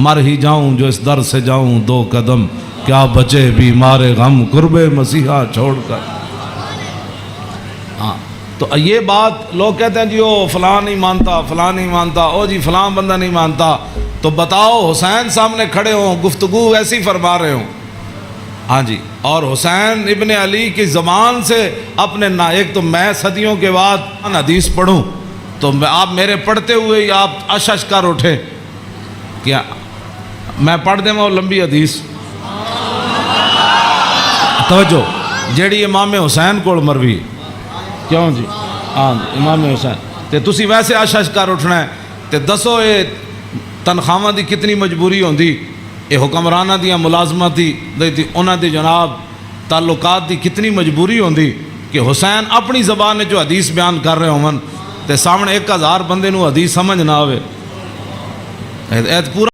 مر ہی جاؤں جو اس در سے جاؤں دو قدم، کیا بچے بیمار غم قرب مسیحا چھوڑ کر۔ ہاں تو یہ بات لوگ کہتے ہیں جی وہ فلاں نہیں مانتا، فلاں نہیں مانتا، او جی فلاں بندہ نہیں مانتا، تو بتاؤ حسین سامنے کھڑے ہوں گفتگو ویسی فرما رہے ہوں، ہاں جی، اور حسین ابن علی کی زبان سے اپنے ایک تو میں صدیوں کے بعد حدیث پڑھوں تو آپ میرے پڑھتے ہوئے ہی آپ اشش کر اٹھے، کیا میں پڑھ دیں وہ لمبی حدیث، توجہ جیڑی امام حسین کو مروی، کیوں جی ہاں امام حسین تے تسی ویسے اشش کر اٹھنا ہے تے دسو یہ تنخواہ دی کتنی مجبوری ہوندی، یہ حکمرانہ دیاں ملازمت دی انہاں دی جناب تعلقات دی کتنی مجبوری ہوندی کہ حسین اپنی زبان جو حدیث بیان کر رہے ہوں تے سامنے 1000 بندے نو حدیث سمجھ نہ آوے، پورا